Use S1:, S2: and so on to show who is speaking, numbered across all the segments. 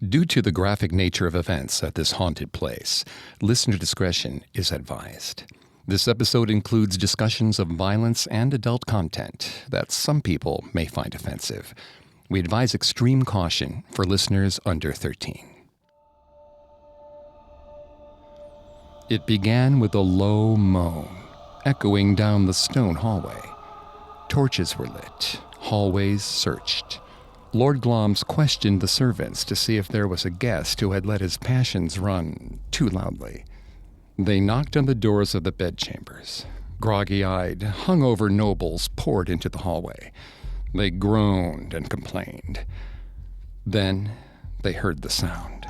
S1: Due to the graphic nature of events at this haunted place, listener discretion is advised. This episode includes discussions of violence and adult content that some people may find offensive. We advise extreme caution for listeners under 13. It began with a low moan, echoing down the stone hallway. Torches were lit, hallways searched. Lord Glamis questioned the servants to see if there was a guest who had let his passions run too loudly. They knocked on the doors of the bedchambers. Groggy-eyed, hungover nobles poured into the hallway. They groaned and complained. Then they heard the sound.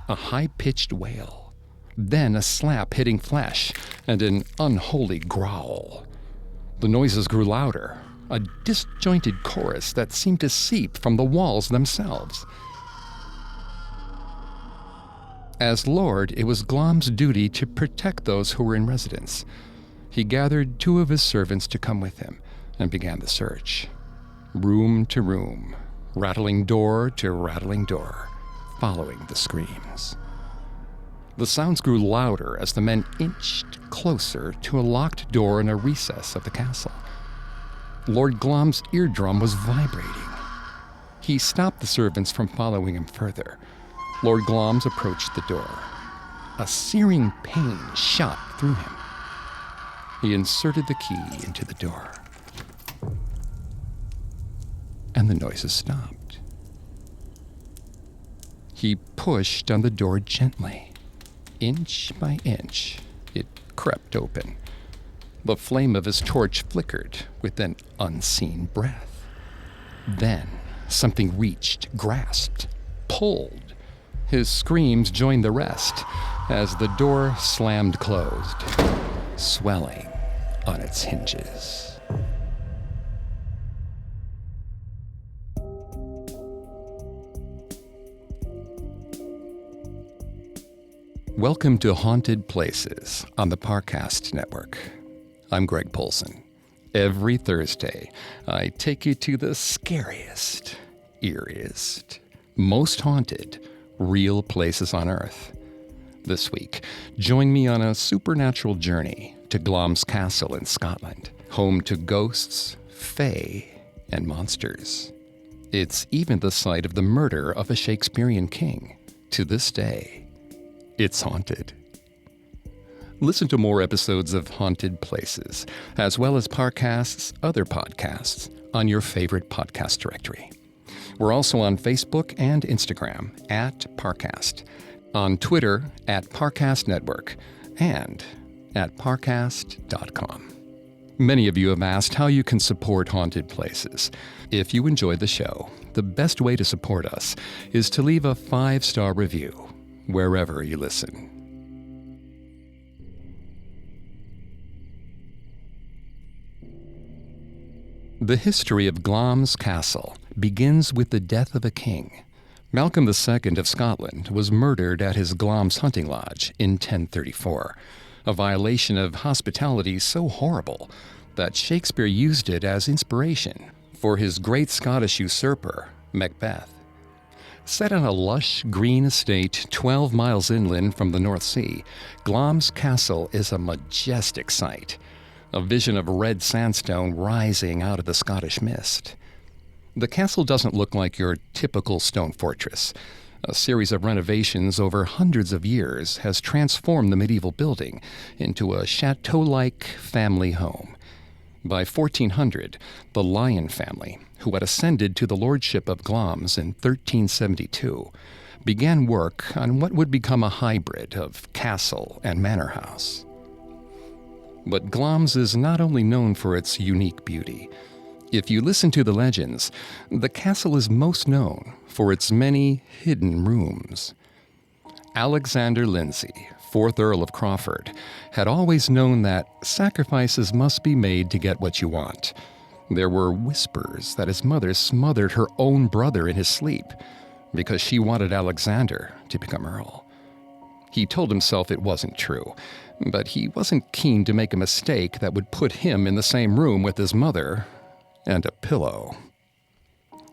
S1: A high-pitched wail. Then a slap hitting flesh and an unholy growl. The noises grew louder, a disjointed chorus that seemed to seep from the walls themselves. As Lord, it was Glamis' duty to protect those who were in residence. He gathered 2 of his servants to come with him and began the search. Room to room, rattling door to rattling door, following the screams. The sounds grew louder as the men inched closer to a locked door in a recess of the castle. Lord Glamis' eardrum was vibrating. He stopped the servants from following him further. Lord Glamis approached the door. A searing pain shot through him. He inserted the key into the door. And the noises stopped. He pushed on the door gently. Inch by inch, it crept open. The flame of his torch flickered with an unseen breath. Then something reached, grasped, pulled. His screams joined the rest as the door slammed closed, swelling on its hinges. Welcome to Haunted Places on the Parcast Network. I'm Greg Polson. Every Thursday, I take you to the scariest, eeriest, most haunted, real places on Earth. This week, join me on a supernatural journey to Glamis Castle in Scotland, home to ghosts, fae, and monsters. It's even the site of the murder of a Shakespearean king. To this day, it's haunted. Listen to more episodes of Haunted Places, as well as Parcast's other podcasts on your favorite podcast directory. We're also on Facebook and Instagram at Parcast, on Twitter at Parcast Network, and at parcast.com. Many of you have asked how you can support Haunted Places. If you enjoy the show, the best way to support us is to leave a 5-star review wherever you listen. The history of Glamis Castle begins with the death of a king. Malcolm II of Scotland was murdered at his Glamis hunting lodge in 1034, a violation of hospitality so horrible that Shakespeare used it as inspiration for his great Scottish usurper, Macbeth. Set on a lush green estate 12 miles inland from the North Sea, Glamis Castle is a majestic sight, a vision of red sandstone rising out of the Scottish mist. The castle doesn't look like your typical stone fortress. A series of renovations over hundreds of years has transformed the medieval building into a chateau-like family home. By 1400, the Lyon family, who had ascended to the lordship of Glamis in 1372, began work on what would become a hybrid of castle and manor house. But Glamis is not only known for its unique beauty. If you listen to the legends, the castle is most known for its many hidden rooms. Alexander Lindsay, 4th Earl of Crawford, had always known that sacrifices must be made to get what you want. There were whispers that his mother smothered her own brother in his sleep because she wanted Alexander to become Earl. He told himself it wasn't true, but he wasn't keen to make a mistake that would put him in the same room with his mother and a pillow.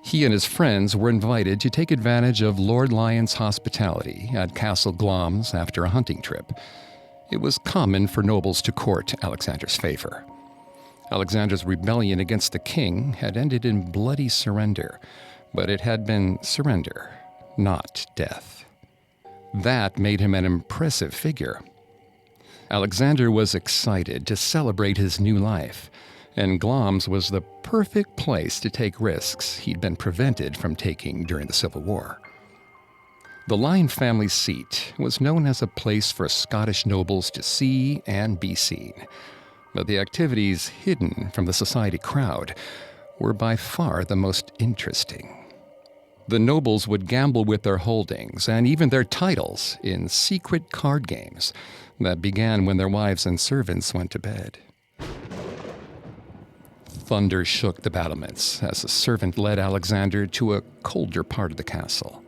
S1: He and his friends were invited to take advantage of Lord Lyon's hospitality at Castle Glamis after a hunting trip. It was common for nobles to court Alexander's favor. Alexander's rebellion against the king had ended in bloody surrender, but it had been surrender, not death. That made him an impressive figure. Alexander was excited to celebrate his new life, and Glamis was the perfect place to take risks he'd been prevented from taking during the Civil War. The Lyon family seat was known as a place for Scottish nobles to see and be seen, but the activities hidden from the society crowd were by far the most interesting. The nobles would gamble with their holdings and even their titles in secret card games that began when their wives and servants went to bed. Thunder shook the battlements as a servant led Alexander to a colder part of the castle.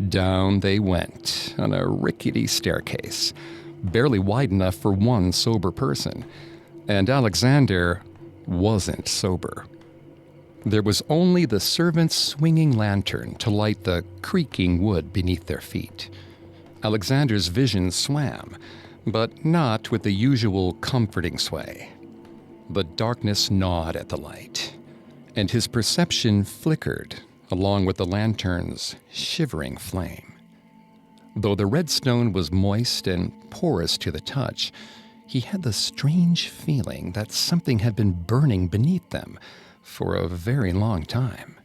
S1: Down they went on a rickety staircase, barely wide enough for one sober person, and Alexander wasn't sober. There was only the servant's swinging lantern to light the creaking wood beneath their feet. Alexander's vision swam, but not with the usual comforting sway. The darkness gnawed at the light, and his perception flickered along with the lantern's shivering flame. Though the red stone was moist and porous to the touch, he had the strange feeling that something had been burning beneath them for a very long time.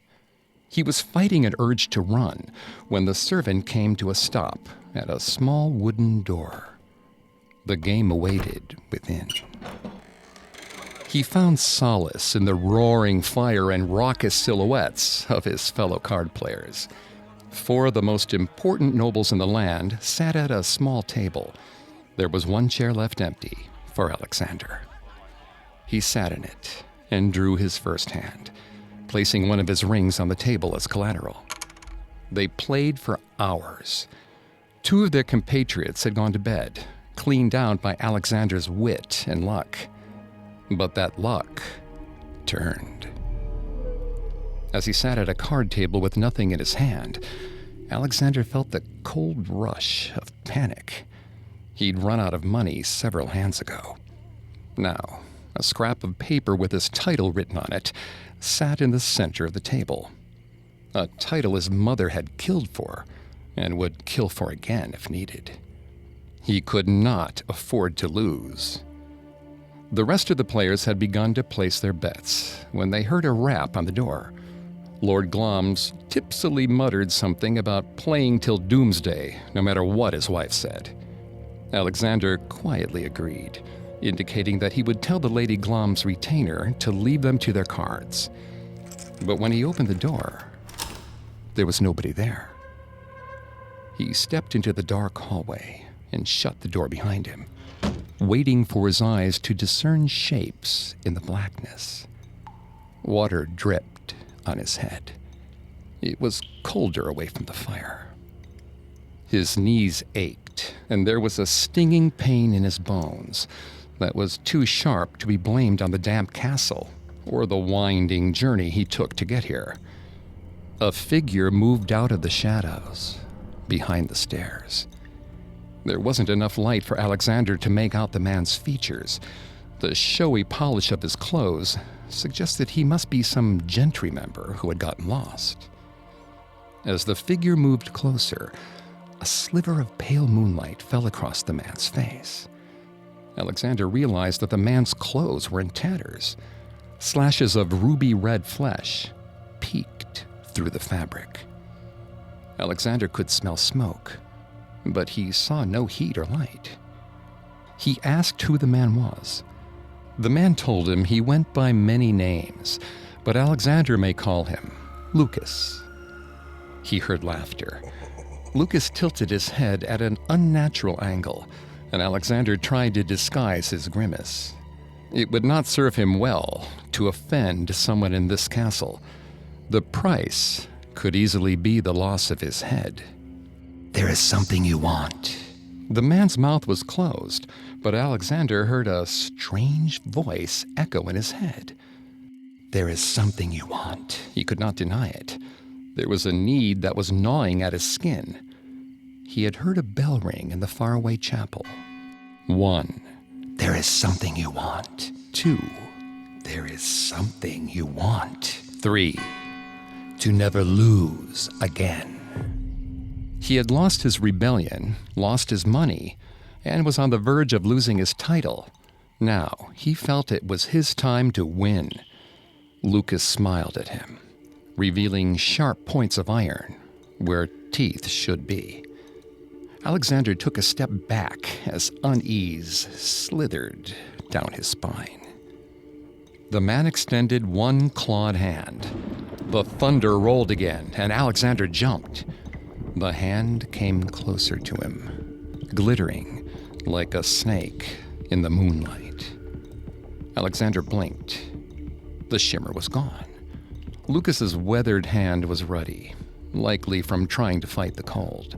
S1: He was fighting an urge to run when the servant came to a stop at a small wooden door. The game awaited within. He found solace in the roaring fire and raucous silhouettes of his fellow card players. Four of the most important nobles in the land sat at a small table. There was one chair left empty for Alexander. He sat in it and drew his first hand, placing one of his rings on the table as collateral. They played for hours. Two of their compatriots had gone to bed, cleaned out by Alexander's wit and luck. But that luck turned. As he sat at a card table with nothing in his hand, Alexander felt the cold rush of panic. He'd run out of money several hands ago. Now, a scrap of paper with his title written on it sat in the center of the table. A title his mother had killed for, and would kill for again if needed. He could not afford to lose. The rest of the players had begun to place their bets when they heard a rap on the door. Lord Glamis tipsily muttered something about playing till doomsday, no matter what his wife said. Alexander quietly agreed, indicating that he would tell the Lady Glamis' retainer to leave them to their cards. But when he opened the door, there was nobody there. He stepped into the dark hallway and shut the door behind him, waiting for his eyes to discern shapes in the blackness. Water dripped on his head. It was colder away from the fire. His knees ached, and there was a stinging pain in his bones that was too sharp to be blamed on the damp castle or the winding journey he took to get here. A figure moved out of the shadows behind the stairs. There wasn't enough light for Alexander to make out the man's features. The showy polish of his clothes suggested he must be some gentry member who had gotten lost. As the figure moved closer, a sliver of pale moonlight fell across the man's face. Alexander realized that the man's clothes were in tatters. Slashes of ruby-red flesh peeked through the fabric. Alexander could smell smoke, but he saw no heat or light. He asked who the man was. The man told him he went by many names, but Alexander may call him Lucas. He heard laughter. Lucas tilted his head at an unnatural angle, and Alexander tried to disguise his grimace. It would not serve him well to offend someone in this castle. The price could easily be the loss of his head.
S2: There is something you want.
S1: The man's mouth was closed, but Alexander heard a strange voice echo in his head.
S2: There is something you want.
S1: He could not deny it. There was a need that was gnawing at his skin. He had heard a bell ring in the faraway chapel. 1.
S2: There is something you want.
S1: 2.
S2: There is something you want.
S1: 3.
S2: To never lose again.
S1: He had lost his rebellion, lost his money, and was on the verge of losing his title. Now, he felt it was his time to win. Lucas smiled at him, revealing sharp points of iron where teeth should be. Alexander took a step back as unease slithered down his spine. The man extended one clawed hand. The thunder rolled again, and Alexander jumped. The hand came closer to him, glittering like a snake in the moonlight. Alexander blinked. The shimmer was gone. Lucas's weathered hand was ruddy, likely from trying to fight the cold.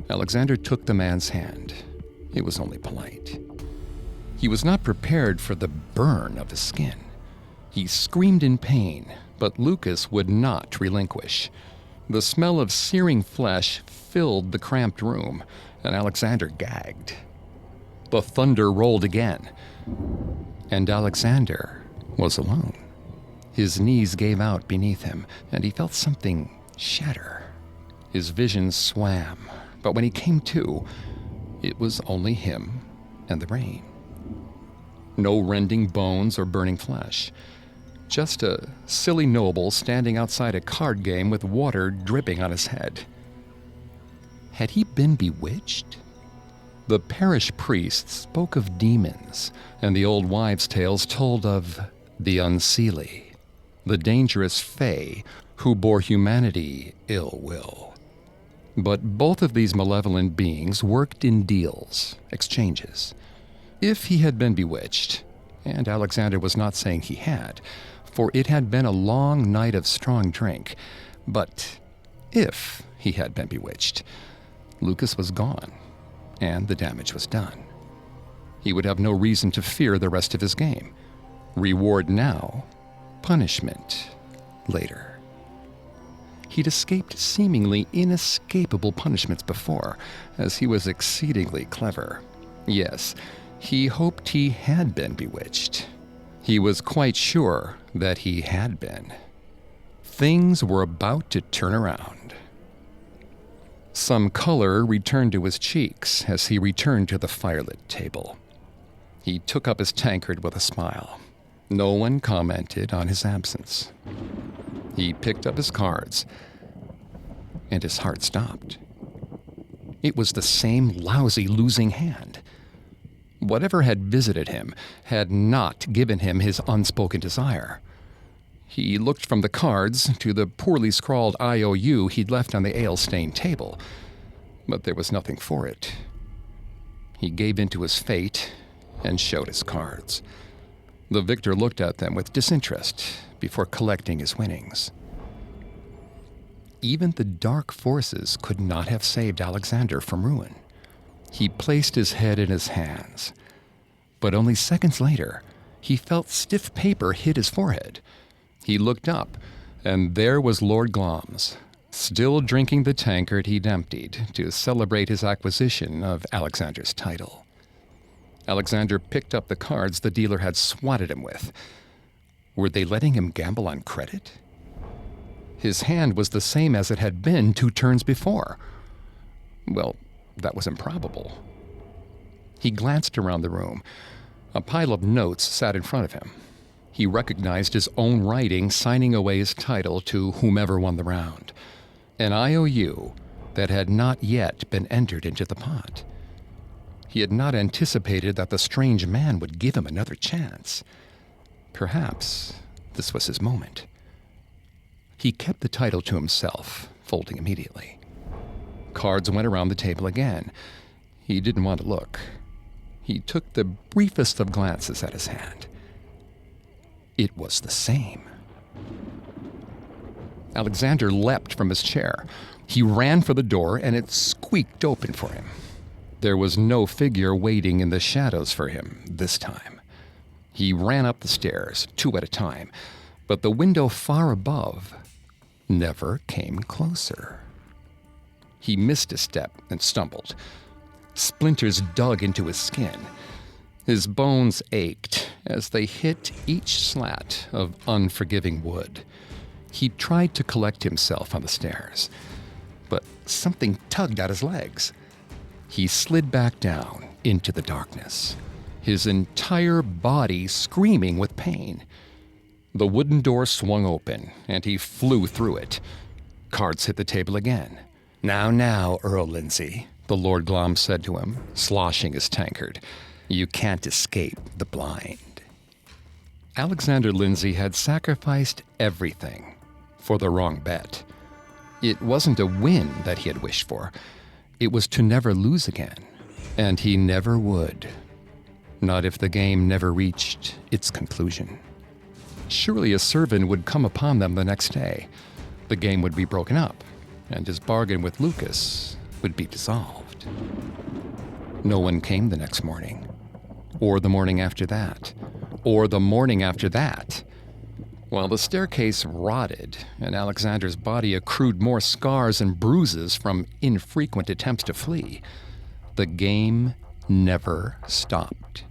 S1: Alexander took the man's hand. It was only polite. He was not prepared for the burn of his skin. He screamed in pain, but Lucas would not relinquish. The smell of searing flesh filled the cramped room, and Alexander gagged. The thunder rolled again, and Alexander was alone. His knees gave out beneath him, and he felt something shatter. His vision swam, but when he came to, it was only him and the rain. No rending bones or burning flesh. Just a silly noble standing outside a card game with water dripping on his head. Had he been bewitched? The parish priest spoke of demons, and the old wives' tales told of the unseelie, the dangerous fae who bore humanity ill will. But both of these malevolent beings worked in deals, exchanges. If he had been bewitched, and Alexander was not saying he had, for it had been a long night of strong drink, but if he had been bewitched, Lucas was gone, and the damage was done. He would have no reason to fear the rest of his game. Reward now, punishment later. He'd escaped seemingly inescapable punishments before, as he was exceedingly clever. Yes, he hoped he had been bewitched. He was quite sure that he had been. Things were about to turn around. Some color returned to his cheeks as he returned to the firelit table. He took up his tankard with a smile. No one commented on his absence. He picked up his cards, and his heart stopped. It was the same lousy losing hand. Whatever had visited him had not given him his unspoken desire. He looked from the cards to the poorly scrawled IOU he'd left on the ale-stained table, but there was nothing for it. He gave in to his fate and showed his cards. The victor looked at them with disinterest before collecting his winnings. Even the dark forces could not have saved Alexander from ruin. He placed his head in his hands, but only seconds later, he felt stiff paper hit his forehead. He looked up, and there was Lord Glamis, still drinking the tankard he'd emptied to celebrate his acquisition of Alexander's title. Alexander picked up the cards the dealer had swatted him with. Were they letting him gamble on credit? His hand was the same as it had been 2 turns before. Well, that was improbable. He glanced around the room. A pile of notes sat in front of him. He recognized his own writing signing away his title to whomever won the round. An IOU that had not yet been entered into the pot. He had not anticipated that the strange man would give him another chance. Perhaps this was his moment. He kept the title to himself, folding immediately. Cards went around the table again. He didn't want to look. He took the briefest of glances at his hand. It was the same. Alexander leapt from his chair. He ran for the door, and it squeaked open for him. There was no figure waiting in the shadows for him this time. He ran up the stairs, 2 at a time, but the window far above never came closer. He missed a step and stumbled. Splinters dug into his skin. His bones ached as they hit each slat of unforgiving wood. He tried to collect himself on the stairs, but something tugged at his legs. He slid back down into the darkness, his entire body screaming with pain. The wooden door swung open, and he flew through it. Cards hit the table again.
S2: Now, Earl Lindsay,
S1: The Lord Glamis said to him, sloshing his tankard.
S2: you can't escape the blind.
S1: Alexander Lindsay had sacrificed everything for the wrong bet. It wasn't a win that he had wished for. It was to never lose again. And he never would. Not if the game never reached its conclusion. Surely a servant would come upon them the next day. The game would be broken up, and his bargain with Lucas would be dissolved. No one came the next morning, or the morning after that, or the morning after that. While the staircase rotted and Alexander's body accrued more scars and bruises from infrequent attempts to flee, the game never stopped.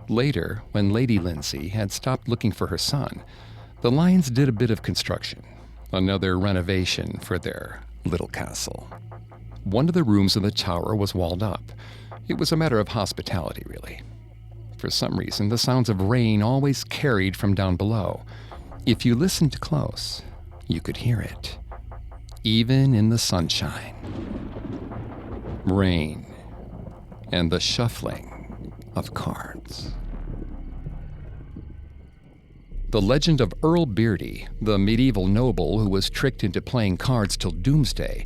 S1: Later, when Lady Lindsay had stopped looking for her son, the Lyons did a bit of construction, another renovation for their little castle. One of the rooms in the tower was walled up. It was a matter of hospitality, really. For some reason, the sounds of rain always carried from down below. If you listened close, you could hear it, even in the sunshine. Rain and the shuffling of cards. The legend of Earl Beardie, the medieval noble who was tricked into playing cards till doomsday,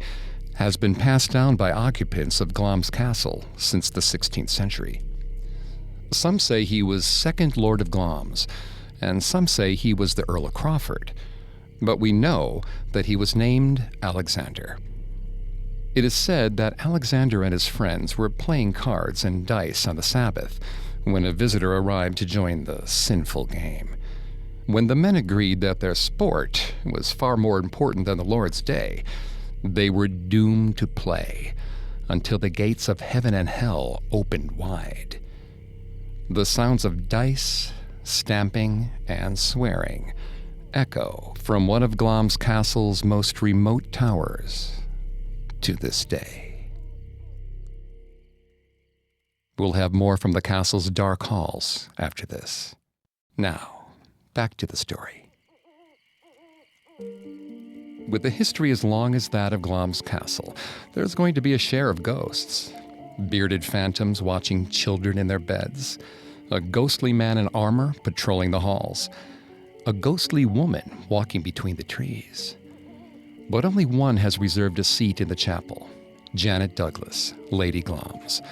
S1: has been passed down by occupants of Glamis Castle since the 16th century. Some say he was second Lord of Glamis, and some say he was the Earl of Crawford, but we know that he was named Alexander. It is said that Alexander and his friends were playing cards and dice on the Sabbath when a visitor arrived to join the sinful game. When the men agreed that their sport was far more important than the Lord's day, they were doomed to play until the gates of heaven and hell opened wide. The sounds of dice, stamping, and swearing echo from one of Glamis Castle's most remote towers to this day. We'll have more from the castle's dark halls after this. Now, back to the story. With a history as long as that of Glamis Castle, there's going to be a share of ghosts. Bearded phantoms watching children in their beds, a ghostly man in armor patrolling the halls, a ghostly woman walking between the trees. But only one has reserved a seat in the chapel, Janet Douglas, Lady Glamis,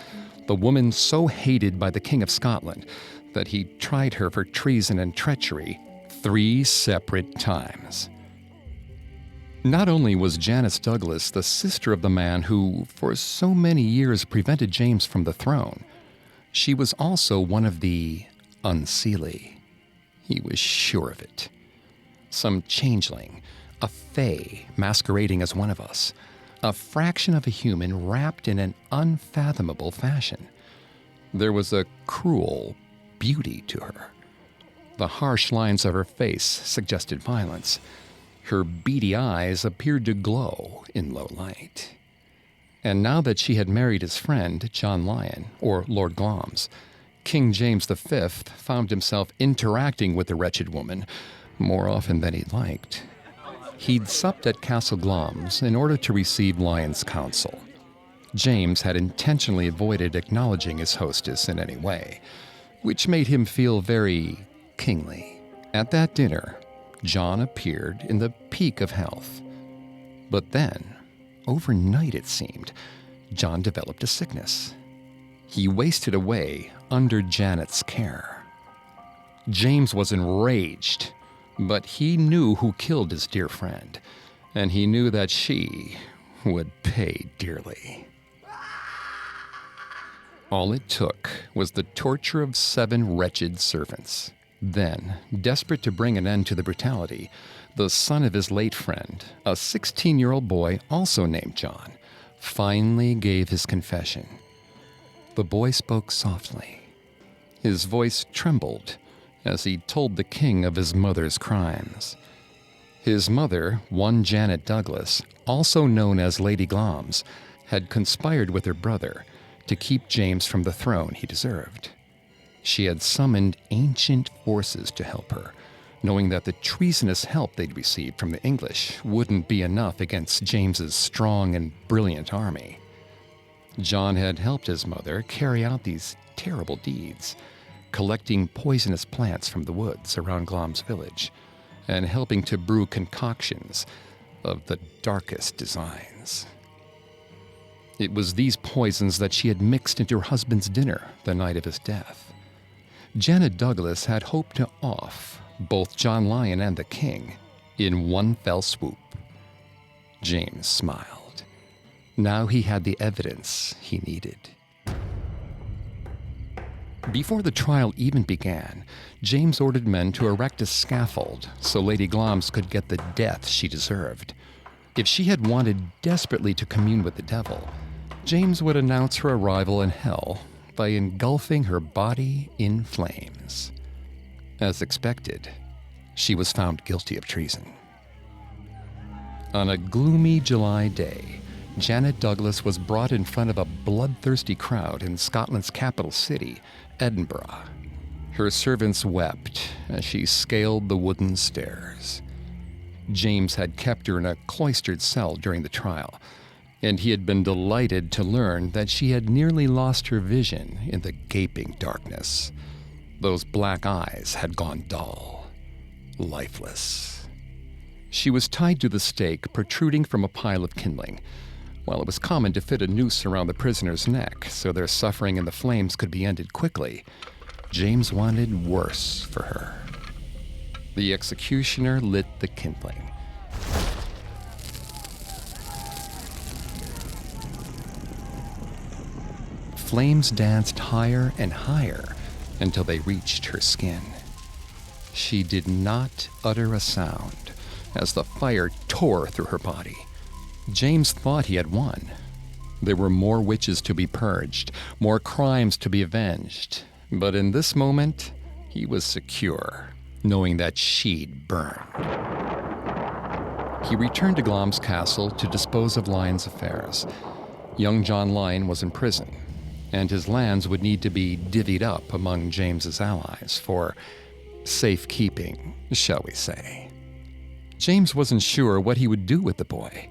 S1: the woman so hated by the King of Scotland that he tried her for treason and treachery 3 separate times. Not only was Janice Douglas the sister of the man who, for so many years, prevented James from the throne, she was also one of the unseelie. He was sure of it. Some changeling, a fae masquerading as one of us, a fraction of a human wrapped in an unfathomable fashion. There was a cruel beauty to her. The harsh lines of her face suggested violence. Her beady eyes appeared to glow in low light. And now that she had married his friend, John Lyon, or Lord Glamis, King James V found himself interacting with the wretched woman more often than he liked. He'd supped at Castle Glamis in order to receive Lyon's counsel. James had intentionally avoided acknowledging his hostess in any way, which made him feel very kingly. At that dinner, John appeared in the peak of health. But then, overnight it seemed, John developed a sickness. He wasted away under Janet's care. James was enraged, but he knew who killed his dear friend, and he knew that she would pay dearly. All it took was the torture of 7 wretched servants. Then, desperate to bring an end to the brutality, the son of his late friend, a 16-year-old boy also named John, finally gave his confession. The boy spoke softly. His voice trembled as he told the king of his mother's crimes. His mother, one Janet Douglas, also known as Lady Glamis, had conspired with her brother to keep James from the throne he deserved. She had summoned ancient forces to help her, knowing that the treasonous help they'd received from the English wouldn't be enough against James's strong and brilliant army. John had helped his mother carry out these terrible deeds, collecting poisonous plants from the woods around Glamis village, and helping to brew concoctions of the darkest designs. It was these poisons that she had mixed into her husband's dinner the night of his death. Janet Douglas had hoped to off both John Lyon and the king in one fell swoop. James smiled. Now he had the evidence he needed. Before the trial even began, James ordered men to erect a scaffold so Lady Glamis could get the death she deserved. If she had wanted desperately to commune with the devil, James would announce her arrival in hell by engulfing her body in flames. As expected, she was found guilty of treason. On a gloomy July day, Janet Douglas was brought in front of a bloodthirsty crowd in Scotland's capital city, Edinburgh. Her servants wept as she scaled the wooden stairs. James had kept her in a cloistered cell during the trial, and he had been delighted to learn that she had nearly lost her vision in the gaping darkness. Those black eyes had gone dull, lifeless. She was tied to the stake protruding from a pile of kindling. While it was common to fit a noose around the prisoner's neck so their suffering in the flames could be ended quickly, James wanted worse for her. The executioner lit the kindling. Flames danced higher and higher until they reached her skin. She did not utter a sound as the fire tore through her body. James thought he had won. There were more witches to be purged, more crimes to be avenged. But in this moment, he was secure, knowing that she'd burned. He returned to Glamis Castle to dispose of Lyon's affairs. Young John Lyon was in prison, and his lands would need to be divvied up among James's allies for safekeeping, shall we say. James wasn't sure what he would do with the boy.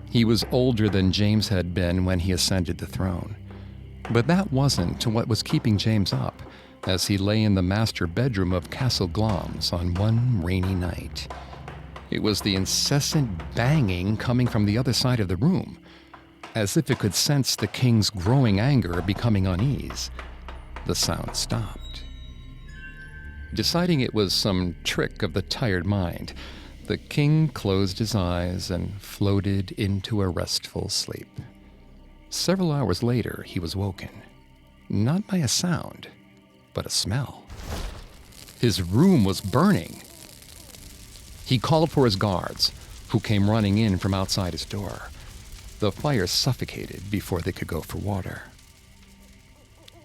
S1: He was older than James had been when he ascended the throne. But that wasn't what was keeping James up as he lay in the master bedroom of Castle Glamis on one rainy night. It was the incessant banging coming from the other side of the room, as if it could sense the king's growing anger becoming unease. The sound stopped. Deciding it was some trick of the tired mind, the king closed his eyes and floated into a restful sleep. Several hours later, he was woken, not by a sound, but a smell. His room was burning. He called for his guards, who came running in from outside his door. The fire suffocated before they could go for water.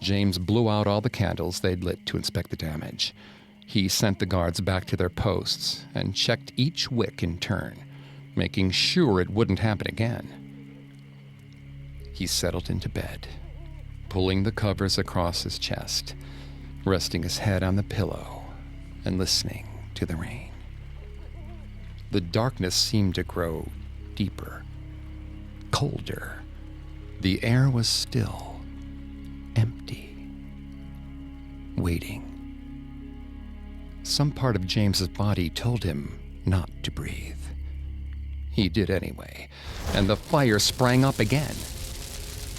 S1: James blew out all the candles they'd lit to inspect the damage. He sent the guards back to their posts and checked each wick in turn, making sure it wouldn't happen again. He settled into bed, pulling the covers across his chest, resting his head on the pillow and listening to the rain. The darkness seemed to grow deeper, colder. The air was still, empty, waiting. Some part of James's body told him not to breathe. He did anyway, and the fire sprang up again.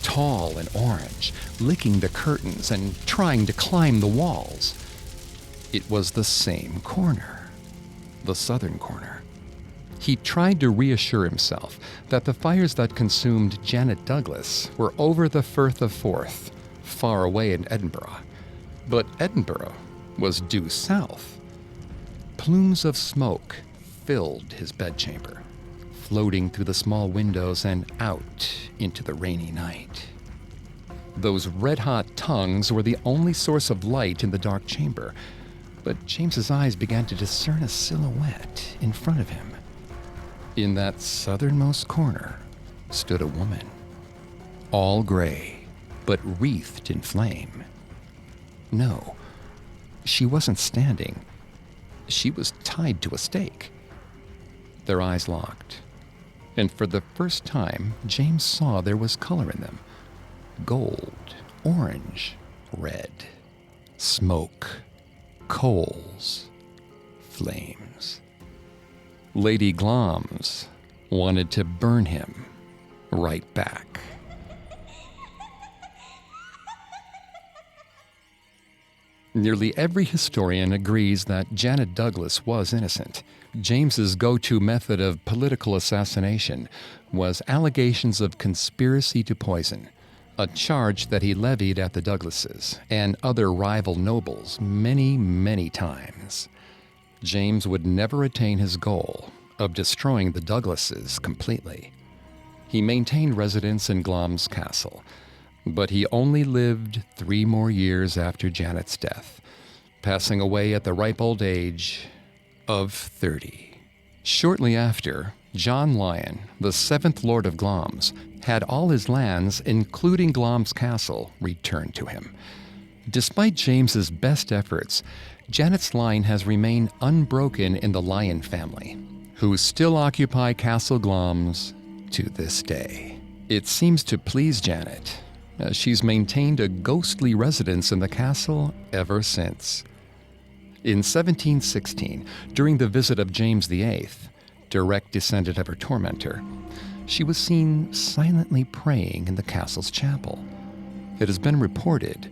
S1: Tall and orange, licking the curtains and trying to climb the walls. It was the same corner, the southern corner. He tried to reassure himself that the fires that consumed Janet Douglas were over the Firth of Forth, far away in Edinburgh. But Edinburgh was due south. Plumes of smoke filled his bedchamber, floating through the small windows and out into the rainy night. Those red-hot tongues were the only source of light in the dark chamber, but James's eyes began to discern a silhouette in front of him. In that southernmost corner stood a woman, all gray, but wreathed in flame. No, she wasn't standing. She was tied to a stake. Their eyes locked, and for the first time, James saw there was color in them. Gold, orange, red, smoke, coals, flames. Lady Glamis wanted to burn him right back. Nearly every historian agrees that Janet Douglas was innocent. James's go-to method of political assassination was allegations of conspiracy to poison, a charge that he levied at the Douglases and other rival nobles many, many times. James would never attain his goal of destroying the Douglases completely. He maintained residence in Glamis Castle, but he only lived 3 more years after Janet's death, passing away at the ripe old age of 30. Shortly after, John Lyon, the 7th Lord of Glamis, had all his lands, including Glamis Castle, returned to him. Despite James's best efforts, Janet's line has remained unbroken in the Lyon family, who still occupy Castle Glamis to this day. It seems to please Janet, as she's maintained a ghostly residence in the castle ever since. In 1716, during the visit of James VIII, direct descendant of her tormentor, she was seen silently praying in the castle's chapel. It has been reported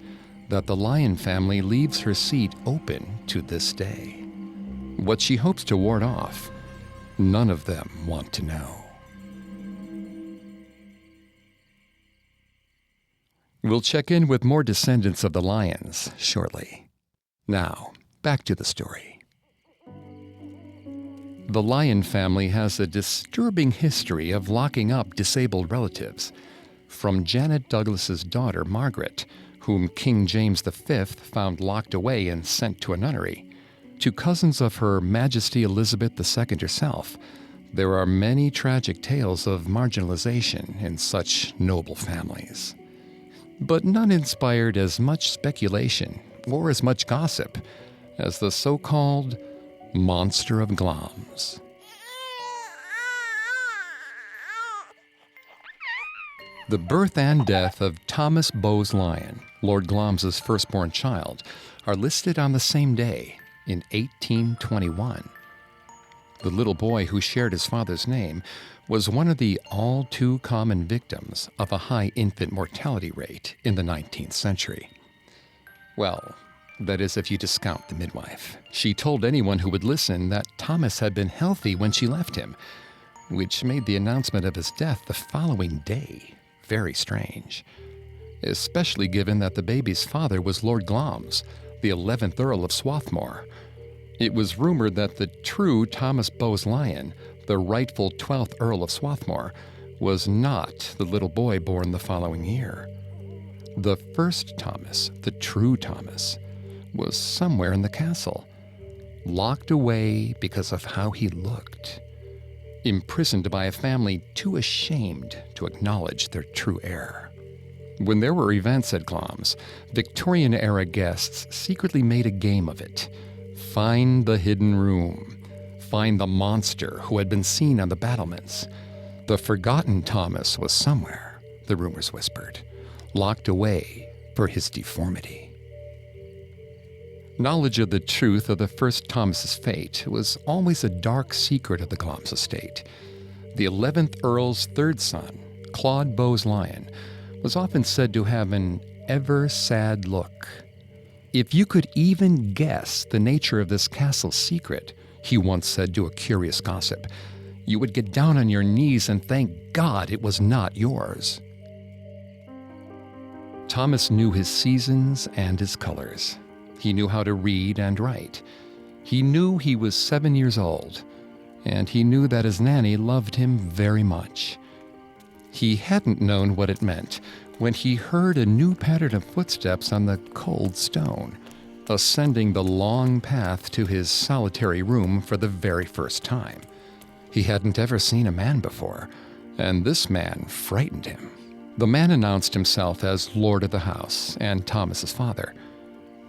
S1: that the Lyon family leaves her seat open to this day. What she hopes to ward off, none of them want to know. We'll check in with more descendants of the Lyons shortly. Now, back to the story. The Lyon family has a disturbing history of locking up disabled relatives, from Janet Douglas's daughter, Margaret, whom King James V found locked away and sent to a nunnery, to cousins of Her Majesty Elizabeth II herself. There are many tragic tales of marginalization in such noble families, but none inspired as much speculation or as much gossip as the so-called Monster of Glamis. The birth and death of Thomas Bowes Lyon, Lord Glamis's firstborn child, are listed on the same day in 1821. The little boy who shared his father's name was one of the all-too-common victims of a high infant mortality rate in the 19th century. Well, that is if you discount the midwife. She told anyone who would listen that Thomas had been healthy when she left him, which made the announcement of his death the following day very strange, especially given that the baby's father was Lord Glamis, the 11th Earl of Swarthmore. It was rumored that the true Thomas Bowes Lyon, the rightful 12th Earl of Swarthmore, was not the little boy born the following year. The first Thomas, the true Thomas, was somewhere in the castle, locked away because of how he looked, imprisoned by a family too ashamed to acknowledge their true heir. When there were events at Glamis, Victorian-era guests secretly made a game of it. Find the hidden room. Find the monster who had been seen on the battlements. The forgotten Thomas was somewhere, the rumors whispered, locked away for his deformity. Knowledge of the truth of the first Thomas's fate was always a dark secret of the Glamis estate. The 11th Earl's third son, Claude Bowes Lyon, was often said to have an ever-sad look. If you could even guess the nature of this castle's secret, he once said to a curious gossip, you would get down on your knees and thank God it was not yours. Thomas knew his seasons and his colors. He knew how to read and write. He knew he was 7 years old, and he knew that his nanny loved him very much. He hadn't known what it meant when he heard a new pattern of footsteps on the cold stone, ascending the long path to his solitary room for the very first time. He hadn't ever seen a man before, and this man frightened him. The man announced himself as Lord of the House and Thomas's father.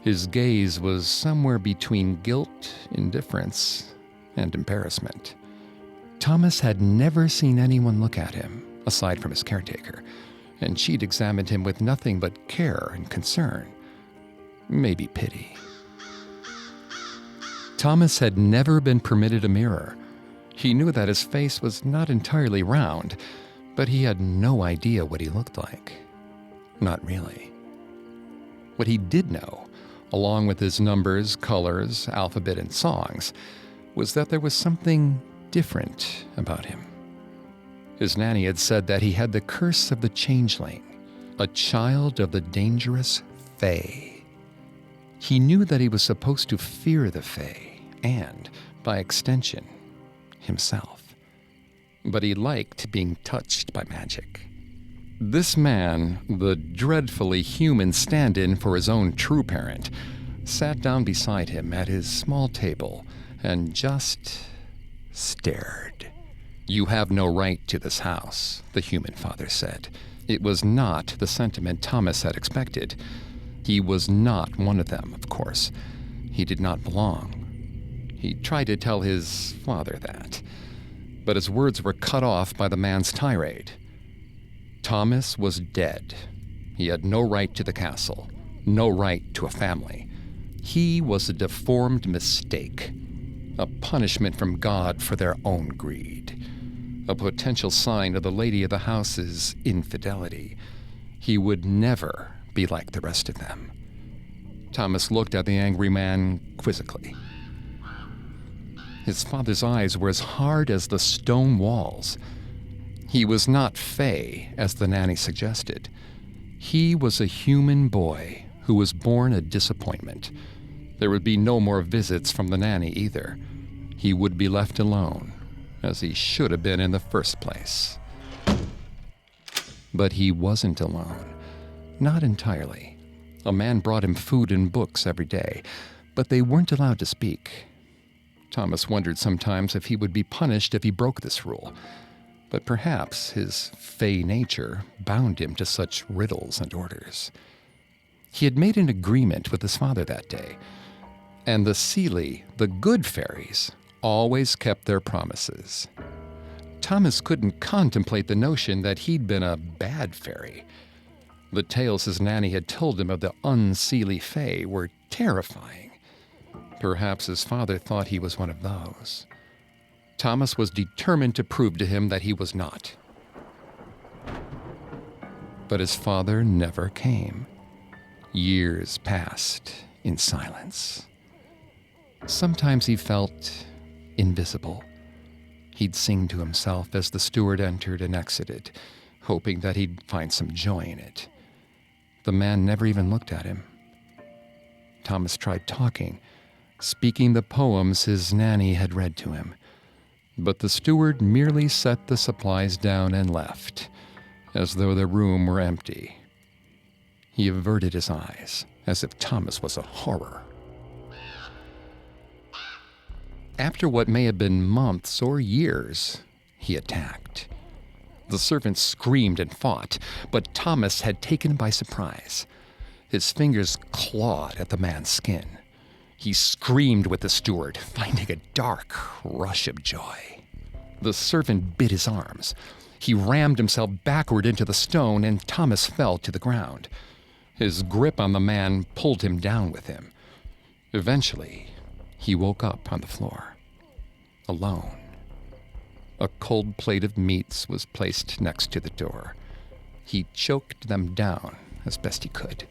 S1: His gaze was somewhere between guilt, indifference, and embarrassment. Thomas had never seen anyone look at him, aside from his caretaker, and she'd examined him with nothing but care and concern, maybe pity. Thomas had never been permitted a mirror. He knew that his face was not entirely round, but he had no idea what he looked like. Not really. What he did know, along with his numbers, colors, alphabet, and songs, was that there was something different about him. His nanny had said that he had the curse of the changeling, a child of the dangerous Fae. He knew that he was supposed to fear the Fae, and, by extension, himself. But he liked being touched by magic. This man, the dreadfully human stand-in for his own true parent, sat down beside him at his small table and just stared. "You have no right to this house," the human father said. It was not the sentiment Thomas had expected. He was not one of them, of course. He did not belong. He tried to tell his father that, but his words were cut off by the man's tirade. Thomas was dead. He had no right to the castle, no right to a family. He was a deformed mistake, a punishment from God for their own greed, a potential sign of the lady of the house's infidelity. He would never be like the rest of them. Thomas looked at the angry man quizzically. His father's eyes were as hard as the stone walls. He was not Fae, as the nanny suggested. He was a human boy who was born a disappointment. There would be no more visits from the nanny either. He would be left alone, as he should have been in the first place. But he wasn't alone. Not entirely. A man brought him food and books every day, but they weren't allowed to speak. Thomas wondered sometimes if he would be punished if he broke this rule, but perhaps his Fae nature bound him to such riddles and orders. He had made an agreement with his father that day, and the Seelie, the good fairies, always kept their promises. Thomas couldn't contemplate the notion that he'd been a bad fairy. The tales his nanny had told him of the unseelie Fae were terrifying. Perhaps his father thought he was one of those. Thomas was determined to prove to him that he was not. But his father never came. Years passed in silence. Sometimes he felt invisible. He'd sing to himself as the steward entered and exited, hoping that he'd find some joy in it. The man never even looked at him. Thomas tried talking, speaking the poems his nanny had read to him, but the steward merely set the supplies down and left, as though the room were empty. He averted his eyes, as if Thomas was a horror. After what may have been months or years, he attacked. The servants screamed and fought, but Thomas had taken him by surprise. His fingers clawed at the man's skin. He screamed with the steward, finding a dark rush of joy. The servant bit his arms. He rammed himself backward into the stone, and Thomas fell to the ground. His grip on the man pulled him down with him. Eventually, he woke up on the floor, alone. A cold plate of meats was placed next to the door. He choked them down as best he could.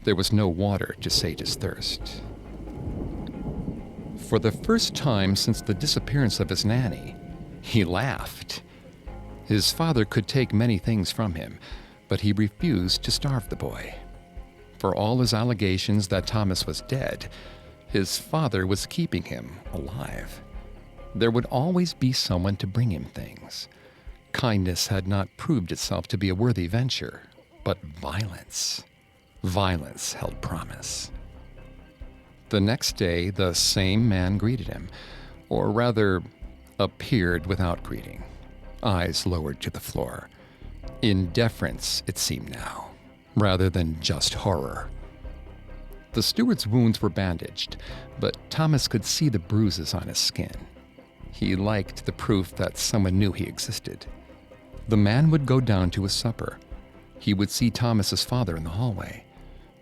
S1: There was no water to sate his thirst. For the first time since the disappearance of his nanny, he laughed. His father could take many things from him, but he refused to starve the boy. For all his allegations that Thomas was dead, his father was keeping him alive. There would always be someone to bring him things. Kindness had not proved itself to be a worthy venture, but violence held promise. The next day, the same man greeted him, or rather, appeared without greeting, eyes lowered to the floor. In deference, it seemed now, rather than just horror. The steward's wounds were bandaged, but Thomas could see the bruises on his skin. He liked the proof that someone knew he existed. The man would go down to his supper. He would see Thomas's father in the hallway.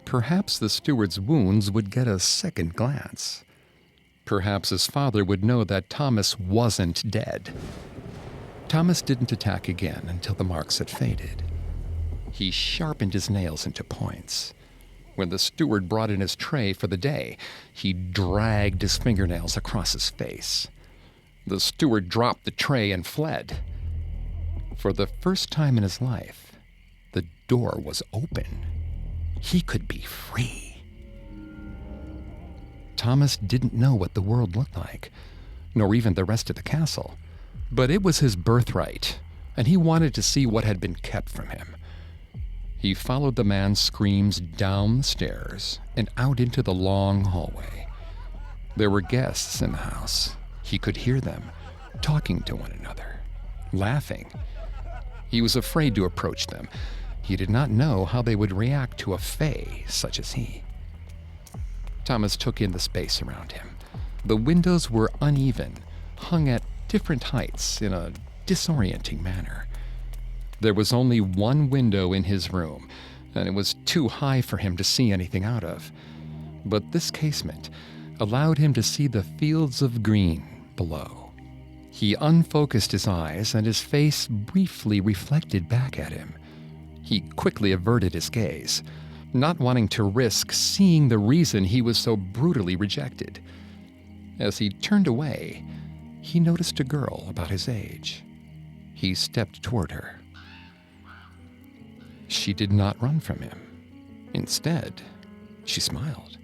S1: Perhaps the steward's wounds would get a second glance. Perhaps his father would know that Thomas wasn't dead. Thomas didn't attack again until the marks had faded. He sharpened his nails into points. When the steward brought in his tray for the day, he dragged his fingernails across his face. The steward dropped the tray and fled. For the first time in his life, the door was open. He could be free. Thomas didn't know what the world looked like, nor even the rest of the castle. But it was his birthright, and he wanted to see what had been kept from him. He followed the man's screams down the stairs and out into the long hallway. There were guests in the house. He could hear them, talking to one another, laughing. He was afraid to approach them. He did not know how they would react to a fae such as he. Thomas took in the space around him. The windows were uneven, hung at different heights in a disorienting manner. There was only one window in his room, and it was too high for him to see anything out of. But this casement allowed him to see the fields of green below. He unfocused his eyes, and his face briefly reflected back at him. He quickly averted his gaze, not wanting to risk seeing the reason he was so brutally rejected. As he turned away, he noticed a girl about his age. He stepped toward her. She did not run from him. Instead, she smiled.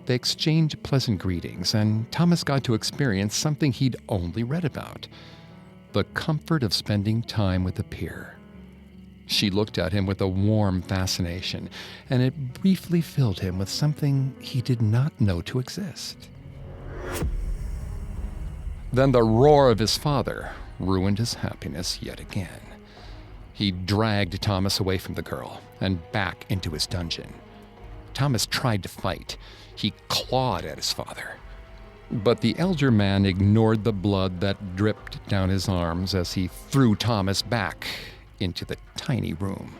S1: They exchanged pleasant greetings, and Thomas got to experience something he'd only read about: the comfort of spending time with a peer. She looked at him with a warm fascination, and it briefly filled him with something he did not know to exist. Then the roar of his father ruined his happiness yet again. He dragged Thomas away from the girl and back into his dungeon. Thomas tried to fight. He clawed at his father. But the elder man ignored the blood that dripped down his arms as he threw Thomas back into the tiny room.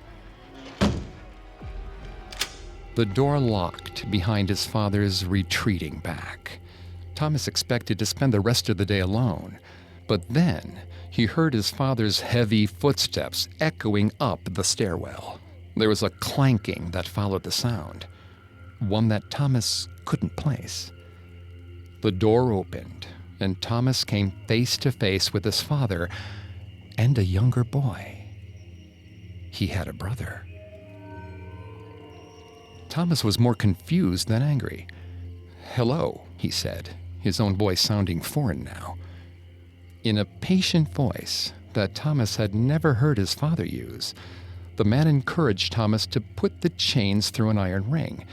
S1: The door locked behind his father's retreating back. Thomas expected to spend the rest of the day alone, but then he heard his father's heavy footsteps echoing up the stairwell. There was a clanking that followed the sound, one that Thomas couldn't place. The door opened, and Thomas came face to face with his father and a younger boy. He had a brother. Thomas was more confused than angry. "Hello," he said, his own voice sounding foreign now. In a patient voice that Thomas had never heard his father use, the man encouraged Thomas to put the chains through an iron ring.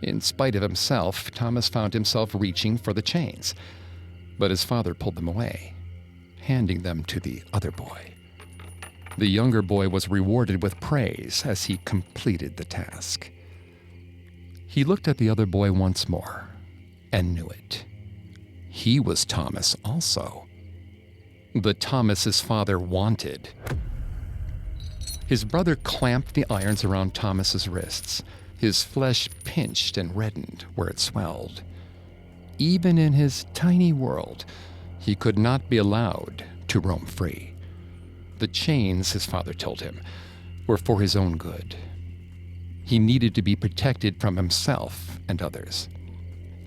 S1: In spite of himself, Thomas found himself reaching for the chains, but his father pulled them away, handing them to the other boy. The younger boy was rewarded with praise as he completed the task. He looked at the other boy once more and knew it. He was Thomas also. The Thomas his father wanted. His brother clamped the irons around Thomas's wrists. His flesh pinched and reddened where it swelled. Even in his tiny world, he could not be allowed to roam free. The chains, his father told him, were for his own good. He needed to be protected from himself and others.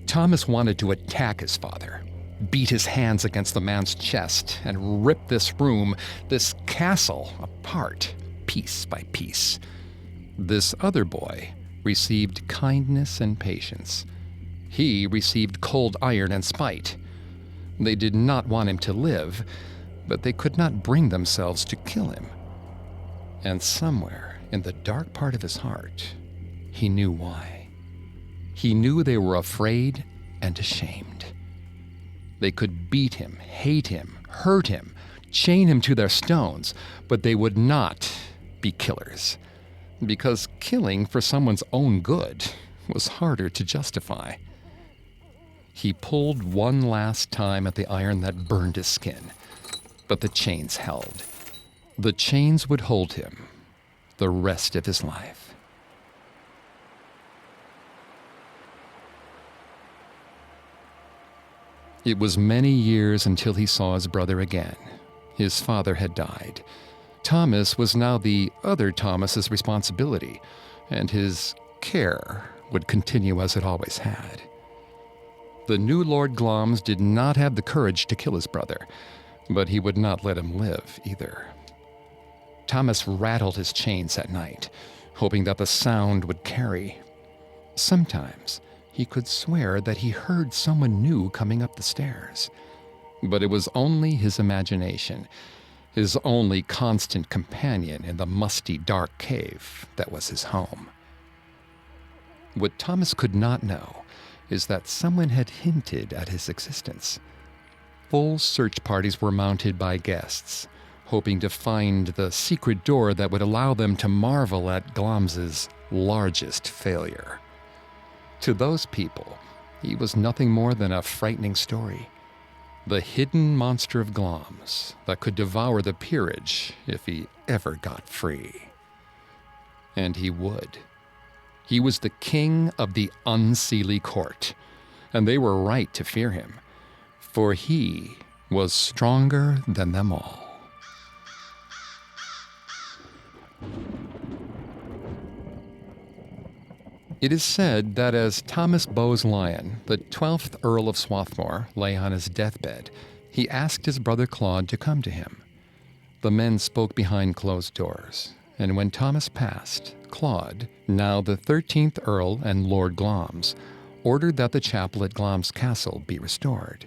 S1: Thomas wanted to attack his father, beat his hands against the man's chest, and rip this room, this castle, apart, piece by piece. This other boy received kindness and patience. He received cold iron and spite. They did not want him to live, but they could not bring themselves to kill him. And somewhere in the dark part of his heart, he knew why. He knew they were afraid and ashamed. They could beat him, hate him, hurt him, chain him to their stones, but they would not be killers, because killing for someone's own good was harder to justify. He pulled one last time at the iron that burned his skin, but the chains held. The chains would hold him the rest of his life. It was many years until he saw his brother again. His father had died. Thomas was now the other Thomas's responsibility, and his care would continue as it always had. The new Lord Glamis did not have the courage to kill his brother, but he would not let him live either. Thomas rattled his chains at night, hoping that the sound would carry. Sometimes he could swear that he heard someone new coming up the stairs, but it was only his imagination, his only constant companion in the musty, dark cave that was his home. What Thomas could not know is that someone had hinted at his existence. Full search parties were mounted by guests, hoping to find the secret door that would allow them to marvel at Glamis's largest failure. To those people, he was nothing more than a frightening story. The hidden monster of Glamis that could devour the peerage if he ever got free. And he would. He was the king of the unseelie court, and they were right to fear him, for he was stronger than them all. It is said that as Thomas Bowes-Lyon, the 12th Earl of Swarthmore, lay on his deathbed, he asked his brother Claude to come to him. The men spoke behind closed doors, and when Thomas passed, Claude, now the 13th Earl and Lord Glamis, ordered that the chapel at Glamis Castle be restored.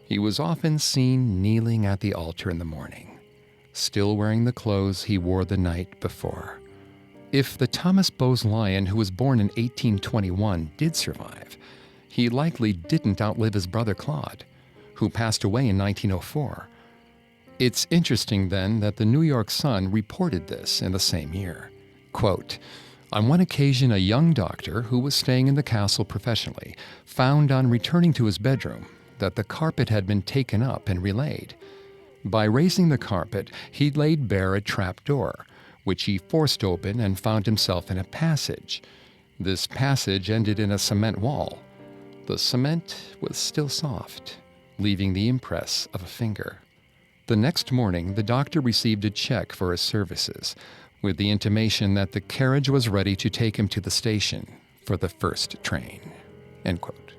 S1: He was often seen kneeling at the altar in the morning, still wearing the clothes he wore the night before. If the Thomas Bowes-Lyon, who was born in 1821, did survive, he likely didn't outlive his brother Claude, who passed away in 1904. It's interesting, then, that the New York Sun reported this in the same year. Quote, "On one occasion, a young doctor who was staying in the castle professionally found on returning to his bedroom that the carpet had been taken up and relaid. By raising the carpet, he laid bare a trap door, which he forced open and found himself in a passage. This passage ended in a cement wall. The cement was still soft, leaving the impress of a finger. The next morning, the doctor received a check for his services, with the intimation that the carriage was ready to take him to the station for the first train." End quote.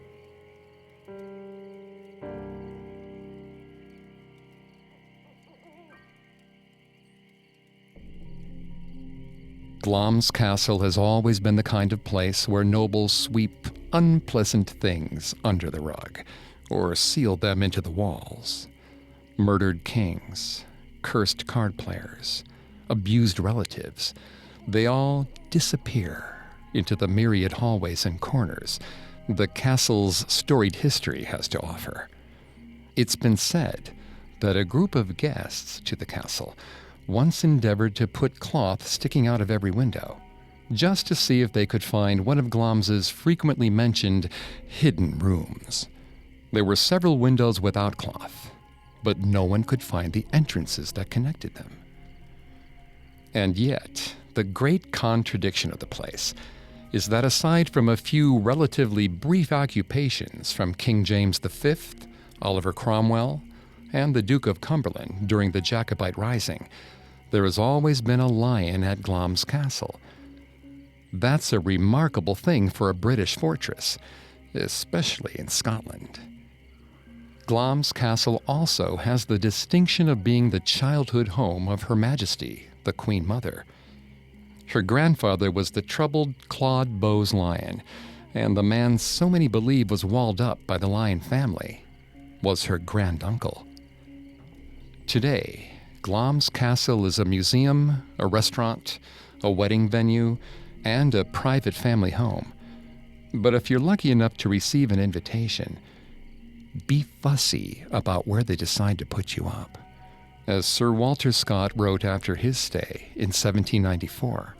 S1: Glamis Castle has always been the kind of place where nobles sweep unpleasant things under the rug, or seal them into the walls. Murdered kings, cursed card players, abused relatives, they all disappear into the myriad hallways and corners the castle's storied history has to offer. It's been said that a group of guests to the castle once endeavored to put cloth sticking out of every window, just to see if they could find one of Glamis's frequently mentioned hidden rooms. There were several windows without cloth, but no one could find the entrances that connected them. And yet, the great contradiction of the place is that aside from a few relatively brief occupations from King James V, Oliver Cromwell, and the Duke of Cumberland during the Jacobite Rising, there has always been a lion at Glamis Castle. That's a remarkable thing for a British fortress, especially in Scotland. Glamis Castle also has the distinction of being the childhood home of Her Majesty, the Queen Mother. Her grandfather was the troubled Claude Bowes-Lyon, and the man so many believe was walled up by the Lyon family. was her granduncle. Today, Glamis Castle is a museum, a restaurant, a wedding venue, and a private family home. But if you're lucky enough to receive an invitation, be fussy about where they decide to put you up. As Sir Walter Scott wrote after his stay in 1794,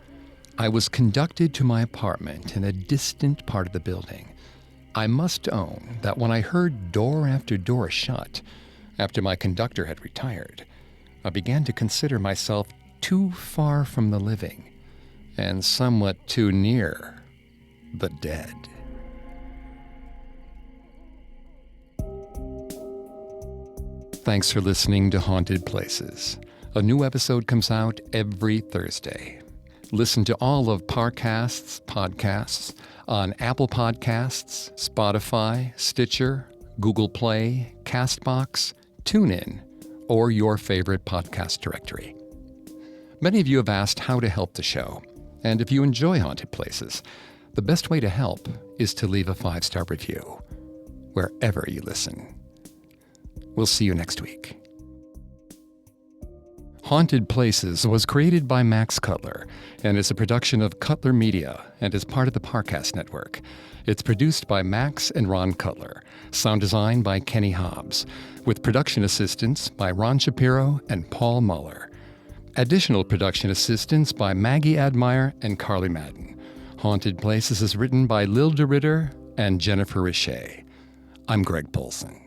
S1: I was conducted to my apartment in a distant part of the building. I must own that when I heard door after door shut, after my conductor had retired, I began to consider myself too far from the living and somewhat too near the dead. Thanks for listening to Haunted Places. A new episode comes out every Thursday. Listen to all of Parcast's podcasts on Apple Podcasts, Spotify, Stitcher, Google Play, CastBox, TuneIn, or your favorite podcast directory. Many of you have asked how to help the show, and if you enjoy Haunted Places, the best way to help is to leave a 5-star review wherever you listen. We'll see you next week. Haunted Places was created by Max Cutler and is a production of Cutler Media and is part of the Parcast Network. It's produced by Max and Ron Cutler. Sound design by Kenny Hobbs, with production assistance by Ron Shapiro and Paul Muller. Additional production assistance by Maggie Admire and Carly Madden. Haunted Places is written by Lil DeRitter and Jennifer Richey. I'm Greg Polson.